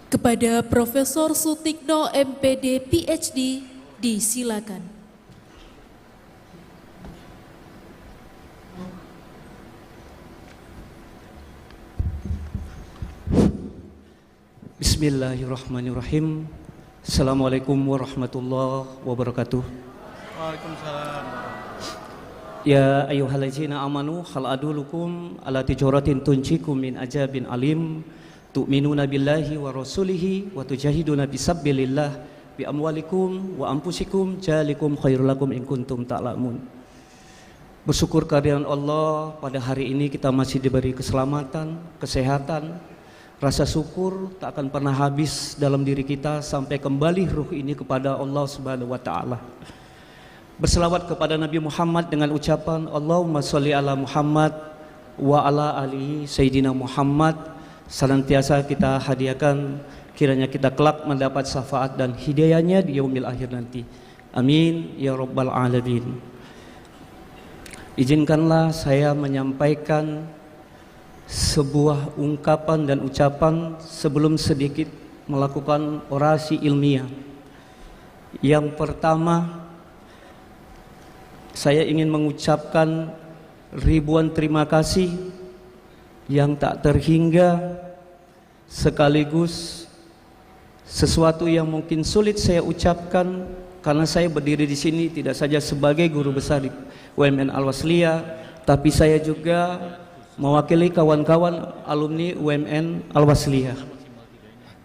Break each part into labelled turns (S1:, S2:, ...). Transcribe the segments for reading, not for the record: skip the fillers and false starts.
S1: Kepada Profesor Sutikno MPD PhD, disilakan.
S2: Bismillahirrahmanirrahim. Assalamualaikum warahmatullahi wabarakatuh.
S3: Waalaikumsalam.
S2: Ya ayyuhallazina amanu hal adulukum ala tijaratin tunjikum min ajabin alim tu'minuna billahi wa rasulihi wa tujahiduna bisabilillah bi amwalikum wa anfusikum jalikum khairul lakum in kuntum ta'lamun. Bersyukur kehadiran Allah, pada hari ini kita masih diberi keselamatan, kesehatan. Rasa syukur tak akan pernah habis dalam diri kita sampai kembali ruh ini kepada Allah Subhanahu wa taala. Berselawat kepada Nabi Muhammad dengan ucapan Allahumma sholli ala Muhammad wa ala alihi sayyidina Muhammad. Senantiasa kita hadiahkan, kiranya kita kelak mendapat syafaat dan hidayahnya di yaumil akhir nanti. Amin ya rabbal alamin. Izinkanlah saya menyampaikan sebuah ungkapan dan ucapan sebelum sedikit melakukan orasi ilmiah. Yang pertama, saya ingin mengucapkan ribuan terima kasih yang tak terhingga, sekaligus sesuatu yang mungkin sulit saya ucapkan karena saya berdiri di sini tidak saja sebagai guru besar di UMN Al-Wasliyah, tapi saya juga mewakili kawan-kawan alumni UMN Al-Wasliyah.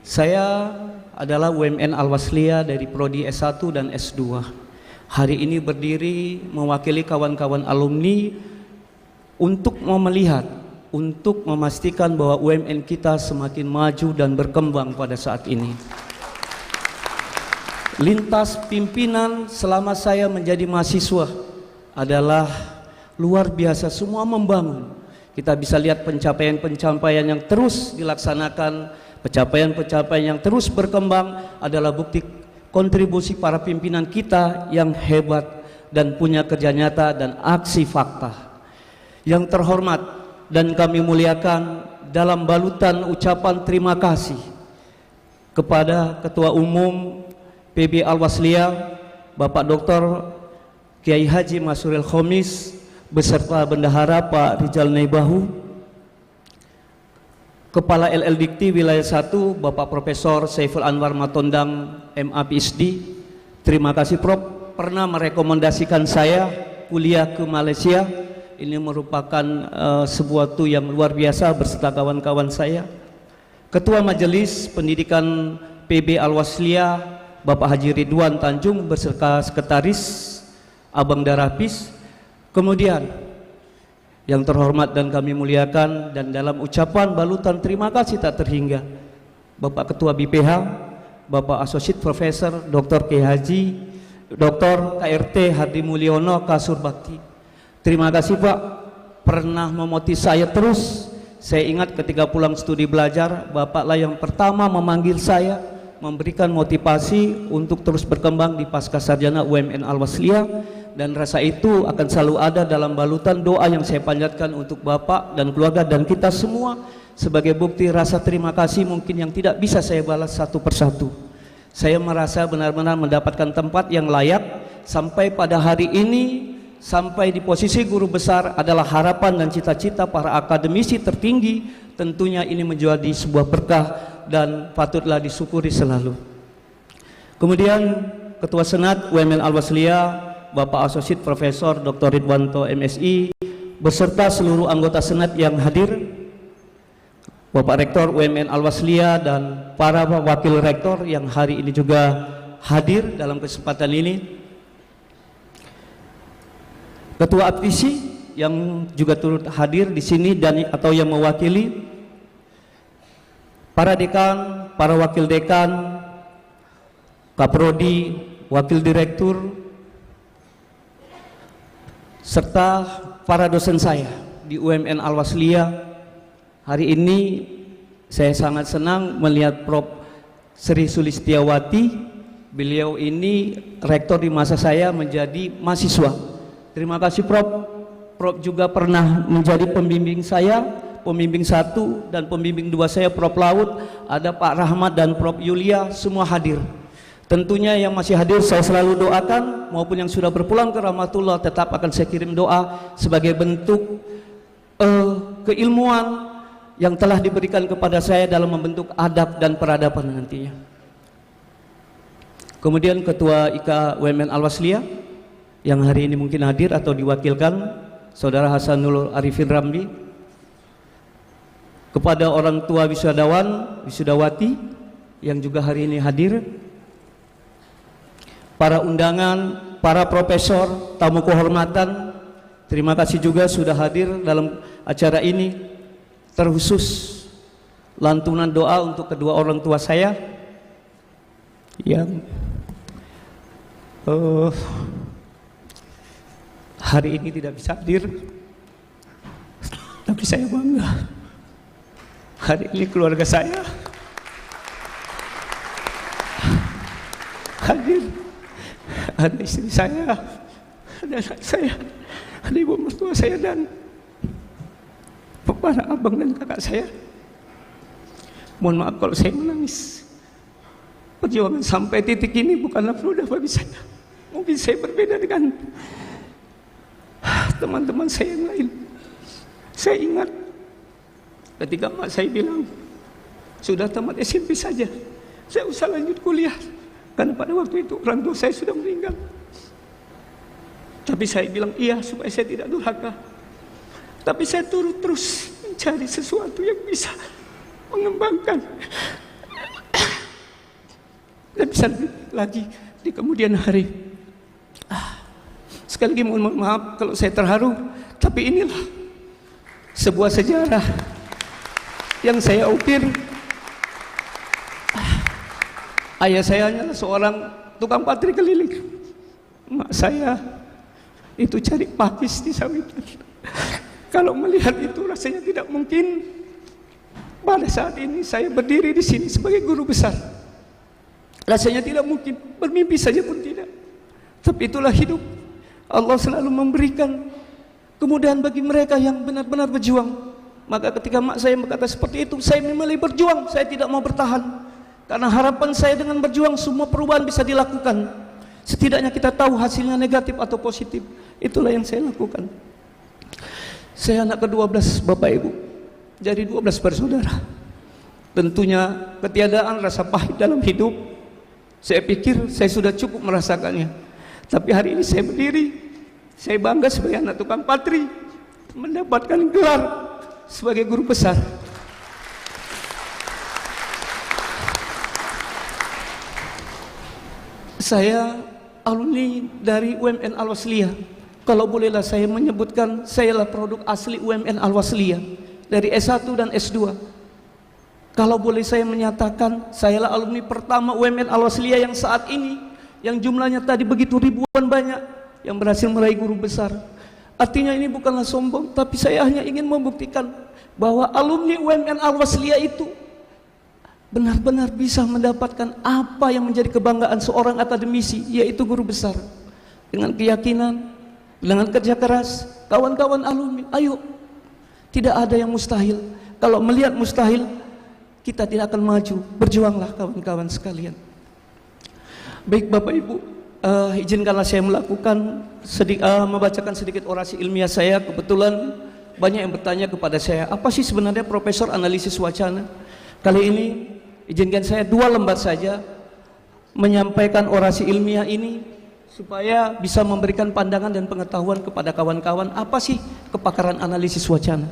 S2: Saya adalah UMN Al-Wasliyah dari prodi S1 dan S2. Hari ini berdiri mewakili kawan-kawan alumni untuk melihat, untuk memastikan bahwa UMN kita semakin maju dan berkembang pada saat ini. Lintas pimpinan selama saya menjadi mahasiswa adalah luar biasa, semua membangun. Kita bisa lihat pencapaian-pencapaian yang terus dilaksanakan, pencapaian-pencapaian yang terus berkembang adalah bukti kontribusi para pimpinan kita yang hebat dan punya kerja nyata dan aksi fakta. Yang terhormat dan kami muliakan, dalam balutan ucapan terima kasih kepada Ketua Umum PB Al-Wasliyah Bapak Dr. Kiai Haji Masruril Khomis beserta Bendahara Pak Rijal Naibahu, Kepala LL Dikti Wilayah 1 Bapak Profesor Saiful Anwar Matondang MA PhD. Terima kasih Prof, pernah merekomendasikan saya kuliah ke Malaysia. Ini merupakan sebuah yang luar biasa beserta kawan-kawan saya. Ketua Majelis Pendidikan PB Al-Wasliyah Bapak Haji Ridwan Tanjung beserta Sekretaris Abang Darapis. Kemudian yang terhormat dan kami muliakan, dan dalam ucapan balutan terima kasih tak terhingga, Bapak Ketua BPH Bapak Associate Profesor Dr. K. Haji Dr. KRT Hardi Mulyono Kasur Bakti. Terima kasih Pak, pernah memotivasi saya terus. Saya ingat ketika pulang studi belajar, Bapaklah yang pertama memanggil saya, memberikan motivasi untuk terus berkembang di pasca sarjana UMN Al-Wasliyah, dan rasa itu akan selalu ada dalam balutan doa yang saya panjatkan untuk Bapak dan keluarga dan kita semua sebagai bukti rasa terima kasih mungkin yang tidak bisa saya balas satu persatu. Saya merasa benar-benar mendapatkan tempat yang layak sampai pada hari ini. Sampai di posisi guru besar adalah harapan dan cita-cita para akademisi tertinggi. Tentunya ini menjadi sebuah berkah dan patutlah disyukuri selalu. Kemudian Ketua Senat UMN Al-Wasliyah Bapak Associate Profesor Dr. Ridwanto MSI beserta seluruh anggota Senat yang hadir, Bapak Rektor UMN Al-Wasliyah dan para wakil rektor yang hari ini juga hadir dalam kesempatan ini, Ketua Aptisi yang juga turut hadir di sini dan atau yang mewakili, para dekan, para wakil dekan, Kaprodi, wakil direktur, serta para dosen saya di UMN Al-Wasliyah. Hari ini saya sangat senang melihat Prof. Sri Sulistiawati. Beliau ini rektor di masa saya menjadi mahasiswa. Terima kasih Prof. Prof juga pernah menjadi pembimbing saya, pembimbing 1 dan pembimbing 2 saya Prof Laut, ada Pak Rahmat dan Prof Yulia, semua hadir. Tentunya yang masih hadir saya selalu doakan, maupun yang sudah berpulang ke rahmatullah tetap akan saya kirim doa sebagai bentuk keilmuan yang telah diberikan kepada saya dalam membentuk adab dan peradaban nantinya. Kemudian Ketua IKA UMN Al-Wasliyah yang hari ini mungkin hadir atau diwakilkan, Saudara Hasanul Arifin Ramli. Kepada orang tua wisudawan, wisudawati yang juga hari ini hadir, para undangan, para profesor, tamu kehormatan, terima kasih juga sudah hadir dalam acara ini. Terkhusus lantunan doa untuk kedua orang tua saya yang hari ini tidak bisa hadir, tapi saya bangga hari ini keluarga saya hadir. Ada istri saya, ada anak saya, ada ibu mertua saya, dan para abang dan kakak saya. Mohon maaf kalau saya menangis. Perjuangan sampai titik ini bukanlah mudah bagi saya. Mungkin saya berbeda dengan teman-teman saya yang lain. Saya ingat ketika mak saya bilang, sudah tamat SMP saja, saya usah lanjut kuliah. Karena pada waktu itu orang tua saya sudah meninggal. Tapi saya bilang iya supaya saya tidak durhaka. Tapi saya turut terus mencari sesuatu yang bisa mengembangkan dan bisa lebih lagi di kemudian hari. Sekali lagi mohon maaf kalau saya terharu, tapi inilah sebuah sejarah yang saya ukir. Ayah saya hanyalah seorang tukang patri keliling. Mak saya itu cari pakis di sawitan. Kalau melihat itu rasanya tidak mungkin pada saat ini saya berdiri di sini sebagai guru besar. Rasanya tidak mungkin, bermimpi saja pun tidak. Tapi itulah hidup. Allah selalu memberikan kemudahan bagi mereka yang benar-benar berjuang. Maka ketika mak saya berkata seperti itu, saya memilih berjuang, saya tidak mau bertahan. Karena harapan saya dengan berjuang semua perubahan bisa dilakukan. Setidaknya kita tahu hasilnya negatif atau positif. Itulah yang saya lakukan. Saya anak ke-12 Bapak Ibu, jadi 12 bersaudara. Tentunya ketiadaan rasa pahit dalam hidup, saya pikir saya sudah cukup merasakannya. Tapi hari ini saya berdiri, saya bangga sebagai anak tukang patri, mendapatkan gelar sebagai guru besar. Saya alumni dari UMN Al-Wasliyah. Kalau bolehlah saya menyebutkan, saya lah produk asli UMN Al-Wasliyah dari S1 dan S2. Kalau boleh saya menyatakan, saya lah alumni pertama UMN Al-Wasliyah yang saat ini, yang jumlahnya tadi begitu ribuan banyak, yang berhasil meraih guru besar. Artinya ini bukanlah sombong, tapi saya hanya ingin membuktikan bahwa alumni UMN Al-Wasliyah itu benar-benar bisa mendapatkan apa yang menjadi kebanggaan seorang akademisi, yaitu guru besar. Dengan keyakinan, dengan kerja keras, kawan-kawan alumni, ayo, tidak ada yang mustahil. Kalau melihat mustahil, kita tidak akan maju. Berjuanglah kawan-kawan sekalian. Baik Bapak Ibu, izinkanlah saya membacakan sedikit orasi ilmiah saya. Kebetulan banyak yang bertanya kepada saya, apa sih sebenarnya Profesor Analisis Wacana? Kali ini izinkan saya 2 lembar saja menyampaikan orasi ilmiah ini supaya bisa memberikan pandangan dan pengetahuan kepada kawan-kawan apa sih kepakaran analisis wacana.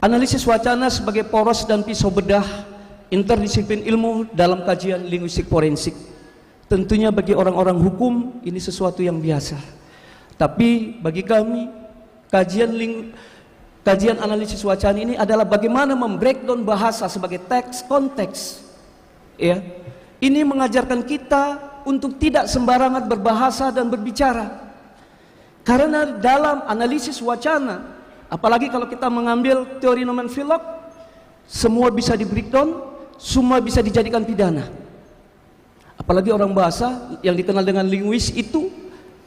S2: Analisis wacana sebagai poros dan pisau bedah interdisiplin ilmu dalam kajian linguistik forensik. Tentunya bagi orang-orang hukum ini sesuatu yang biasa. Tapi bagi kami kajian analisis wacana ini adalah bagaimana membreakdown bahasa sebagai teks konteks. Ya. Ini mengajarkan kita untuk tidak sembarangan berbahasa dan berbicara. Karena dalam analisis wacana, apalagi kalau kita mengambil teori nomen filok, semua bisa di breakdown, semua bisa dijadikan pidana. Apalagi orang bahasa yang dikenal dengan linguis itu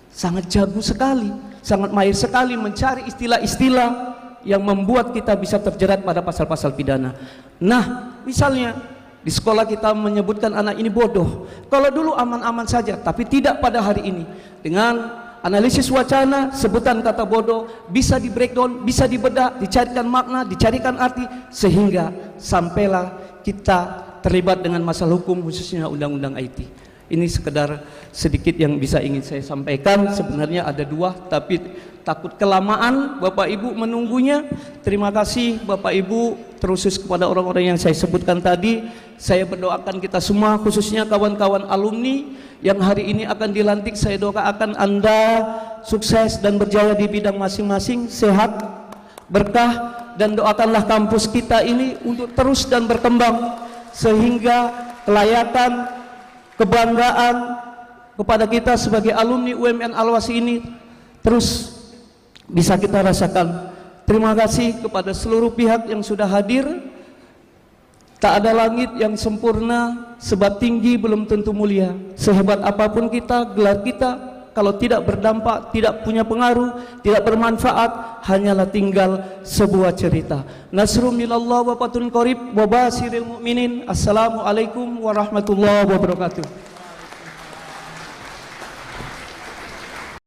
S2: sangat jago sekali, sangat mahir sekali mencari istilah-istilah yang membuat kita bisa terjerat pada pasal-pasal pidana. Nah, misalnya di sekolah kita menyebutkan anak ini bodoh. Kalau dulu aman-aman saja, tapi tidak pada hari ini. Dengan analisis wacana, sebutan kata bodoh bisa di breakdown, bisa dibedah, dicarikan makna, dicarikan arti, sehingga sampailah kita terlibat dengan masalah hukum, khususnya undang-undang IT. Ini sekedar sedikit yang bisa ingin saya sampaikan. Sebenarnya ada dua, tapi takut kelamaan Bapak Ibu menunggunya. Terima kasih Bapak Ibu, terkhusus kepada orang-orang yang saya sebutkan tadi. Saya berdoakan kita semua, khususnya kawan-kawan alumni yang hari ini akan dilantik. Saya doakan Anda sukses dan berjaya di bidang masing-masing, sehat, berkah, dan doakanlah kampus kita ini untuk terus dan berkembang, sehingga kelayakan, kebanggaan kepada kita sebagai alumni UMN Al-Washi ini terus bisa kita rasakan. Terima kasih kepada seluruh pihak yang sudah hadir. Tak ada langit yang sempurna, sebab tinggi belum tentu mulia. Sehebat apapun kita, gelar kita, kalau tidak berdampak, tidak punya pengaruh, tidak bermanfaat, hanyalah tinggal sebuah cerita. Nasrum minallah wa fatun qarib wa basiril mu'minin. Assalamualaikum warahmatullahi wabarakatuh.